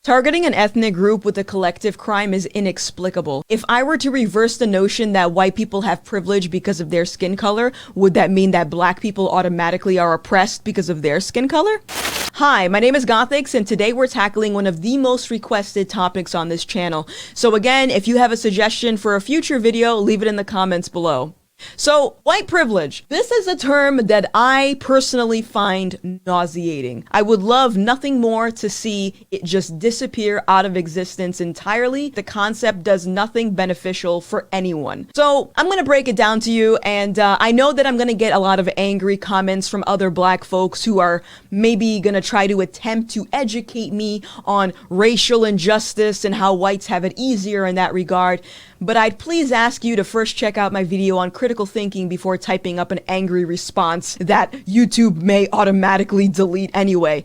Targeting an ethnic group with a collective crime is inexplicable. If I were to reverse the notion that white people have privilege because of their skin color, would that mean that black people automatically are oppressed because of their skin color? Hi, my name is Gothix, and today we're tackling one of the most requested topics on this channel. So again, if you have a suggestion for a future video, leave it in the comments below. So, white privilege. This is a term that I personally find nauseating. I would love nothing more to see it just disappear out of existence entirely. The concept does nothing beneficial for anyone. So, I'm gonna break it down to you, and I know that I'm gonna get a lot of angry comments from other black folks who are maybe gonna try to attempt to educate me on racial injustice and how whites have it easier in that regard. But I'd please ask you to first check out my video on critical thinking before typing up an angry response that YouTube may automatically delete anyway.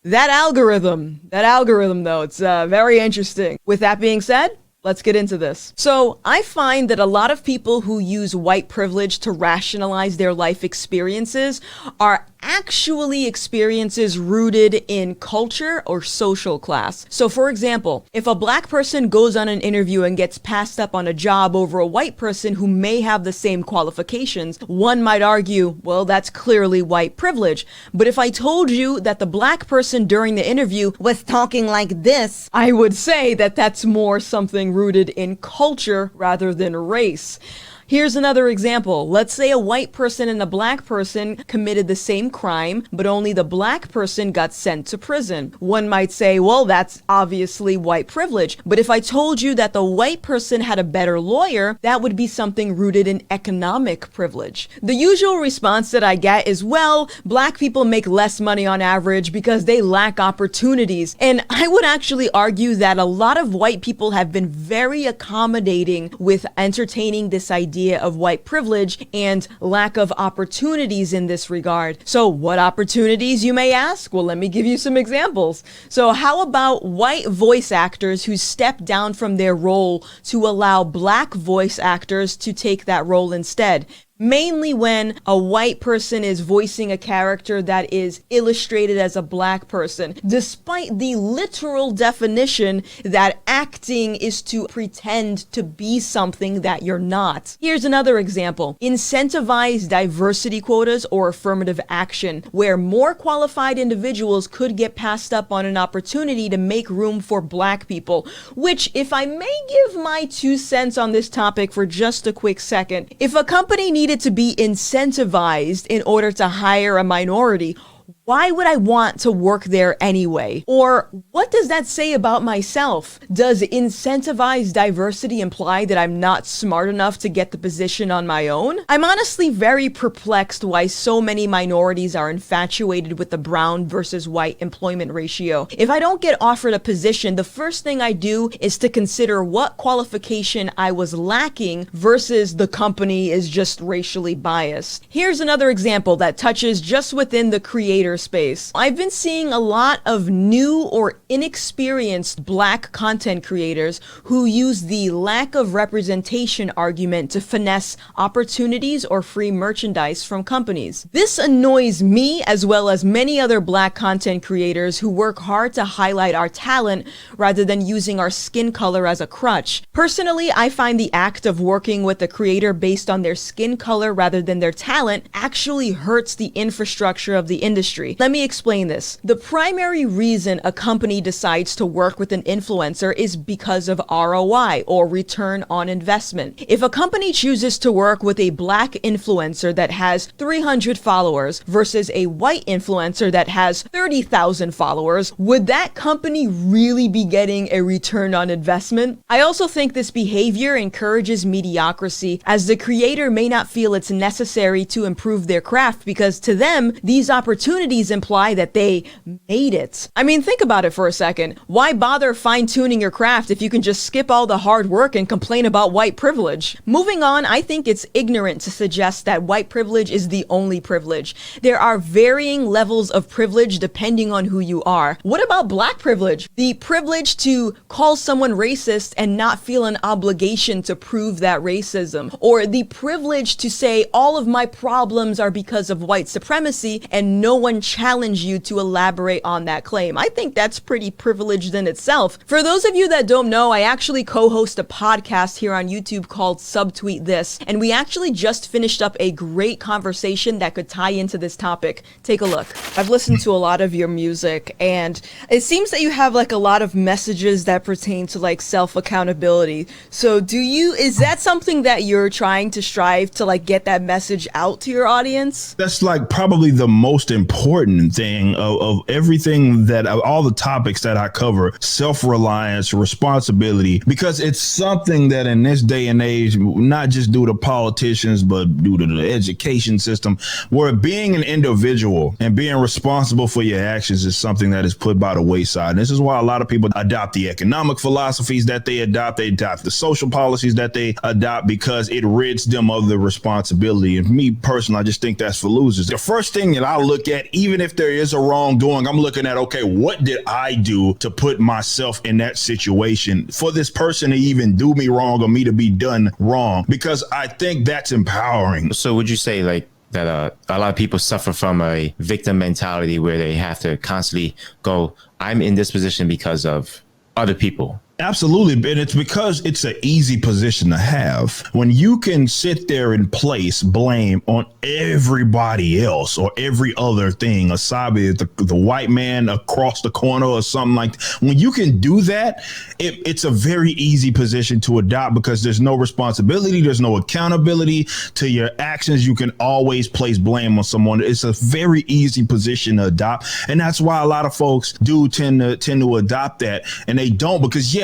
That algorithm though, it's very interesting. With that being said, let's get into this. So I find that a lot of people who use white privilege to rationalize their life experiences are actually experiences rooted in culture or social class. So for example, if a black person goes on an interview and gets passed up on a job over a white person who may have the same qualifications, one might argue, well, that's clearly white privilege. But if I told you that the black person during the interview was talking like this, I would say that that's more something rooted in culture rather than race. Here's another example. Let's say a white person and a black person committed the same crime, but only the black person got sent to prison. One might say, well, that's obviously white privilege. But if I told you that the white person had a better lawyer, that would be something rooted in economic privilege. The usual response that I get is, well, black people make less money on average because they lack opportunities. And I would actually argue that a lot of white people have been very accommodating with entertaining this idea of white privilege and lack of opportunities in this regard. So what opportunities, you may ask? Well, let me give you some examples. So how about white voice actors who step down from their role to allow black voice actors to take that role instead? Mainly when a white person is voicing a character that is illustrated as a black person, despite the literal definition that acting is to pretend to be something that you're not. Here's another example. Incentivize diversity quotas or affirmative action, where more qualified individuals could get passed up on an opportunity to make room for black people, which, if I may give my 2 cents on this topic for just a quick second, if a company needed to be incentivized in order to hire a minority, why would I want to work there anyway? Or what does that say about myself? Does incentivized diversity imply that I'm not smart enough to get the position on my own? I'm honestly very perplexed why so many minorities are infatuated with the brown versus white employment ratio. If I don't get offered a position, the first thing I do is to consider what qualification I was lacking versus the company is just racially biased. Here's another example that touches just within the creator space. I've been seeing a lot of new or inexperienced black content creators who use the lack of representation argument to finesse opportunities or free merchandise from companies. This annoys me as well as many other black content creators who work hard to highlight our talent rather than using our skin color as a crutch. Personally, I find the act of working with a creator based on their skin color rather than their talent actually hurts the infrastructure of the industry. Let me explain this. The primary reason a company decides to work with an influencer is because of ROI, or return on investment. If a company chooses to work with a black influencer that has 300 followers versus a white influencer that has 30,000 followers, would that company really be getting a return on investment? I also think this behavior encourages mediocrity, as the creator may not feel it's necessary to improve their craft because to them, these opportunities imply that they made it. I mean, think about it for a second. Why bother fine-tuning your craft if you can just skip all the hard work and complain about white privilege? Moving on, I think it's ignorant to suggest that white privilege is the only privilege. There are varying levels of privilege depending on who you are. What about black privilege? The privilege to call someone racist and not feel an obligation to prove that racism. Or the privilege to say all of my problems are because of white supremacy and no one challenge you to elaborate on that claim. I think that's pretty privileged in itself. For those of you that don't know, I actually co-host a podcast here on YouTube called Subtweet This, and we actually just finished up a great conversation that could tie into this topic. Take a look. I've listened to a lot of your music, and it seems that you have like a lot of messages that pertain to like self-accountability. So is that something that you're trying to strive to like get that message out to your audience? That's like probably the most important thing of everything that all the topics that I cover: self-reliance, responsibility, because it's something that in this day and age, not just due to politicians, but due to the education system, where being an individual and being responsible for your actions is something that is put by the wayside. And this is why a lot of people adopt the economic philosophies that they adopt the social policies that they adopt, because it rids them of the responsibility. And me personally, I just think that's for losers. The first thing that I look at, even if there is a wrongdoing, I'm looking at, okay, what did I do to put myself in that situation for this person to even do me wrong or me to be done wrong? Because I think that's empowering. So would you say like that a lot of people suffer from a victim mentality where they have to constantly go, I'm in this position because of other people? Absolutely. And it's because it's an easy position to have. When you can sit there and place blame on everybody else or every other thing, aside the white man across the corner or something like that. When you can do that, it's a very easy position to adopt, because there's no responsibility. There's no accountability to your actions. You can always place blame on someone. It's a very easy position to adopt. And that's why a lot of folks do tend to adopt that. And they don't, because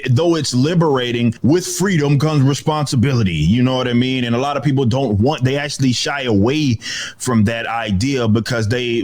though it's liberating, with freedom comes responsibility. You know what I mean? And a lot of people they actually shy away from that idea, because they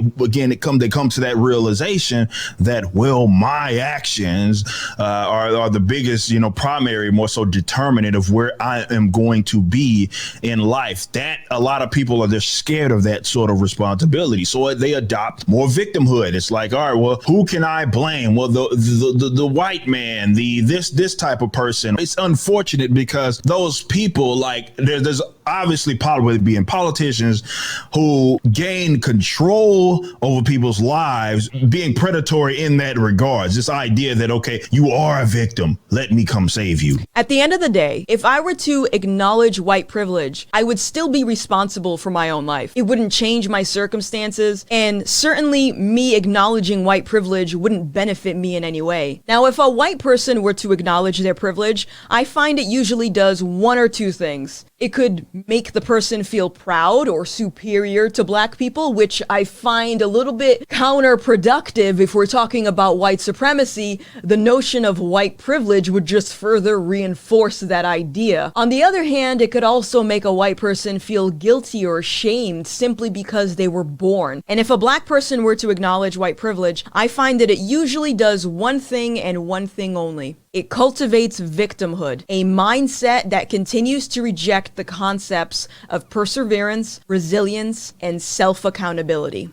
come to that realization that, well, my actions are the biggest, primary, more so determinant of where I am going to be in life. That a lot of people they're scared of that sort of responsibility. So they adopt more victimhood. It's like, all right, well, who can I blame? Well, the white man, this type of person. It's unfortunate, because those people, like, there's obviously probably being politicians who gain control over people's lives, being predatory in that regards. This idea that, okay, you are a victim, let me come save you. At the end of the day, if I were to acknowledge white privilege, I would still be responsible for my own life. It wouldn't change my circumstances, and certainly me acknowledging white privilege wouldn't benefit me in any way. Now, if a white person were to acknowledge their privilege, I find it usually does one or two things. It could make the person feel proud or superior to black people, which I find a little bit counterproductive if we're talking about white supremacy. The notion of white privilege would just further reinforce that idea. On the other hand, it could also make a white person feel guilty or ashamed simply because they were born. And if a black person were to acknowledge white privilege, I find that it usually does one thing and one thing only. It cultivates victimhood, a mindset that continues to reject the concepts of perseverance, resilience, and self-accountability.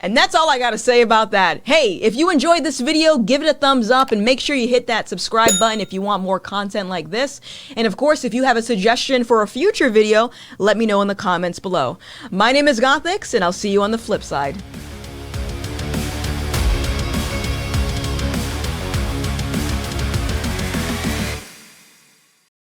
And that's all I gotta say about that. Hey, if you enjoyed this video, give it a thumbs up and make sure you hit that subscribe button if you want more content like this. And of course, if you have a suggestion for a future video, let me know in the comments below. My name is Gothix, and I'll see you on the flip side.